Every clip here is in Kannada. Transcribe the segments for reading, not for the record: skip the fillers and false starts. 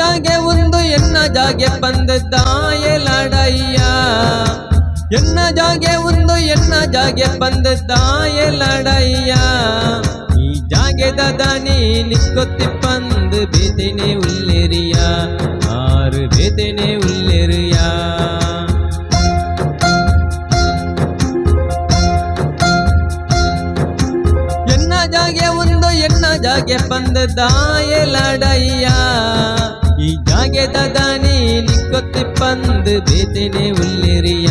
ಜಾಗೆ ಒಂದು ಎನ್ನ ಜಾಗೆ ಬಂದದ್ದಾಯೆ ಲಡಯ್ಯ ಎನ್ನ ಜಾಗೆ ಒಂದು ಎನ್ನ ಜಾಗೆ ಬಂದದ್ದಾಯೆ ಲಡಯ್ಯ ಈ ಜಾಗೆದ ದನಿ ನಿಕ್ಕೊತ್ತಿ ಬಂದು ಬೇತೇನೆ ಉಲ್ಲೆರಿಯ ಆರು ಬೇತೇನೆ ಉಲ್ಲೆರಿಯ ಎನ್ನ ಜಾಗೆ ಒಂದು ಎನ್ನ ಜಾಗೆ ಬಂದದ್ದಾಯೆ ಲಡಯ್ಯ ಈ ಜಾಗೆದ ದನಿ ನಿಕ್ಕೊತ್ತಿ ಬಂದು ಬೇತೇನೆ ಉಲ್ಲೆರಿಯ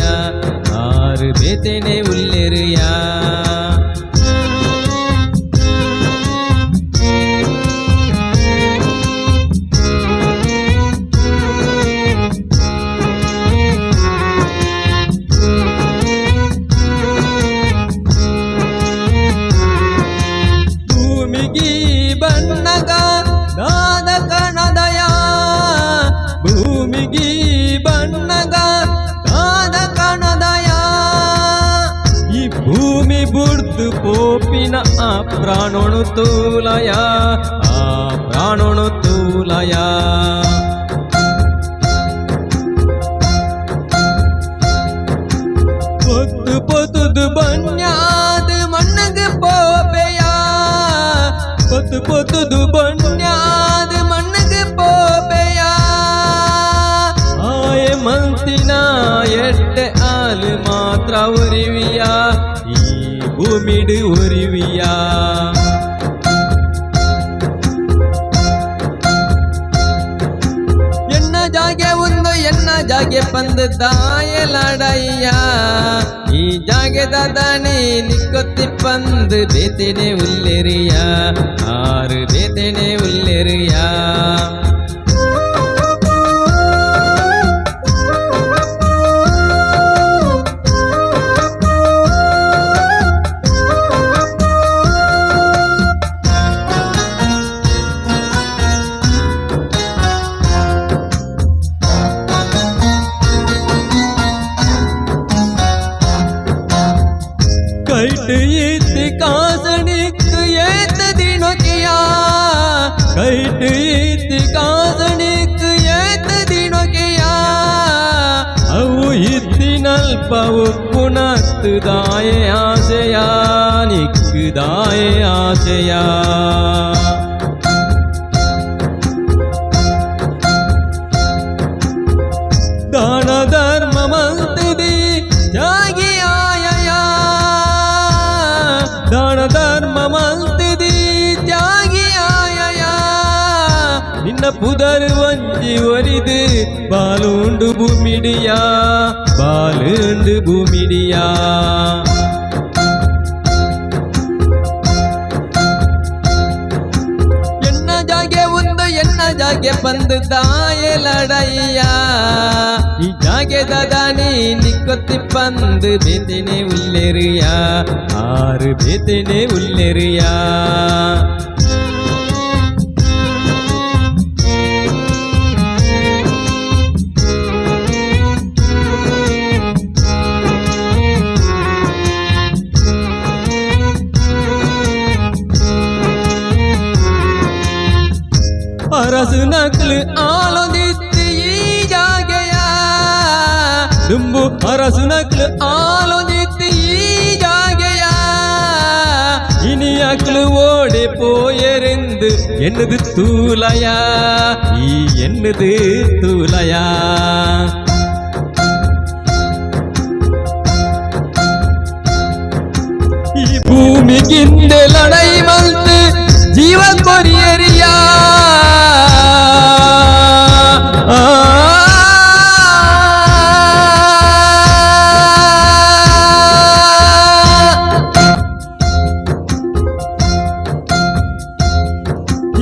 ಆರು ಬೇತೇನೆ ಉಲ್ಲೆರಿಯ ಭೂಮಿಗಿ ಬಣ್ಣಗ ದಾದ ಕಣದಯ ಭೂಮಿಗಿ ಬಣ್ಣಗ ದಾದ ಕಣದಯ ಈ ಭೂಮಿ ಬುಡ್ದು ಪೋಪಿನ ಆ ಪ್ರಾಣೊಣು ತೂಲಯ ಆ ಪ್ರಾಣೊಣು ತೂಲಯ ಪೊತ್ತು ಪೊತ್ತುದು ಬಣ್ಯಾದ ಮಣ್ಣಗೆ ಪೋಪೆಯ ಪೊತ್ತು ಪೊತ್ತುದು ಬಣ್ಯಾದ ಮಣ್ಣಗೆ ಪೋಪೆಯ ಆಯ ಮಂತಿನ ಎಟ್ಟೆ ಆಲು ಮಾತ್ರ ಉರಿವಿಯ ಈ ಭೂಮಿಡು ಉರಿವಿಯ ಎನ್ನ ಜಾಗೆ ಒಂದು ಎನ್ನ ಜಾಗೆ ಬಂದದ್ದಾಯೆ ಲಡಯ್ಯ ಈ ಜಾಗೆದ ದನಿ ನಿಕ್ಕೊತ್ತಿ ಬಂದು ಬೇತೇನೆ ಉಲ್ಲೆರಿಯ ಆರು ಬೇತೇನೆ ಉಲ್ಲೆರಿಯ कैट ईत कासनिक येत दिनोकिया कैट ईत कासनिक येत दिनोकिया अವು ಇತ್ತಿನಲ್ಪವು ಪುನತ್ತುದಾಯೆ ಆಸೆಯ ನಿಕ್ಕುದಾಯೆ ಆಸೆಯ ದಾನ ಧರ್ಮ ಮಂತದಿ ಜಾಗಿ ದಾನ ಧರ್ಮ ಮಂತಿದಿ ತ್ಯಾಗಿ ಆಯಯ ನಿನ್ನ ಪುದರ್ ವಂಜಿ ಒರಿದು ಬಾಲುಂಡು ಭೂಮಿಡಿಯ ಬಾಲುಂಡು ಭೂಮಿಡಿಯ ಎನ್ನ ಜಾಗೆ ಒಂದು ಎನ್ನ ಜಾಗೆ ಬಂದದ್ದಾಯೆ ಲಡಯ್ಯ ಈ ಜಾಗೆದ ದನಿ ನಿಕ್ಕೊತ್ತಿ ಬಂದು ಬೇತೇನೆ ಉಲ್ಲೆರಿಯ ಆರು ಬೇತೇನೆ ಉಲ್ಲೆರಿಯ ಅರಸು ನಕ್ಲು ಆಲೋದಿತ್ತು ಈ ಜಾಗೆಯ ದುಂಬು ಅರಸು ನಕ್ಲು ಆಲೋದಿತ್ತು ಈ ಜಾಗೆಯ ಇನಿ ಅಕ್ಲು ಓಡಿ போயறிந்து என்னது தூலயா ಈ என்னது தூலயா ಈ ಭೂಮಿಗಿಂದ ಲಡೈ ಮಲ್ತು ಜೀವ ಕೊರಿಯರಿಯ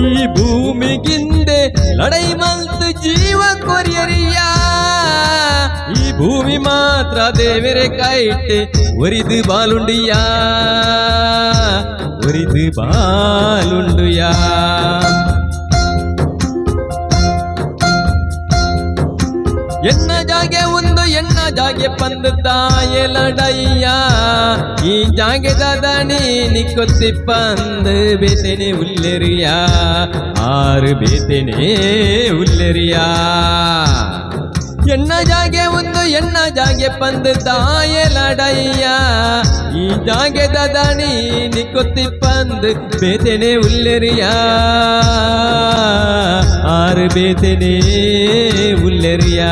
ಈ ಭೂಮಿಗಿಂದೆ ಲಡೈ ಮಲ್ತು ಜೀವ ಕೊರಿಯರಿಯ ಈ ಭೂಮಿ ಮಾತ್ರ ದೇವರೇ ಕೈಟ್ಟೆ ಒರಿದು ಬಾಲುಂಡಿಯಾ ಒರಿದು ಬಾಲುಂಡುಯಾ ಎನ್ನ ಜಾಗೆ ಒಂದು ಎಣ್ಣ ಜಾಗೆ ಪಂದಾಯ ಲಡಯ್ಯ ಈ ಜಾಗೆದ ದಣಿ ನಿಕ್ಕೊತ್ತಿ ಪಂದು ಬೇತೇನೆ ಉಲ್ಲೆರಿಯ ಆರು ಬೇತೇನೆ ಉಲ್ಲೆರಿಯ ಎಣ್ಣ ಜಾಗೆ ಒಂದು ಎಣ್ಣ ಜಾಗೆ ಪಂದಾಯ ಲಡಯ್ಯ ಈ ಜಾಗೆದ ದಣಿ ನಿಕ್ಕೊತ್ತಿ ಪಂದು ಬೇತೇನೆ ಉಲ್ಲೆರಿಯ ಆರು ಬೇತೇನೆ ಉಲ್ಲೆರಿಯ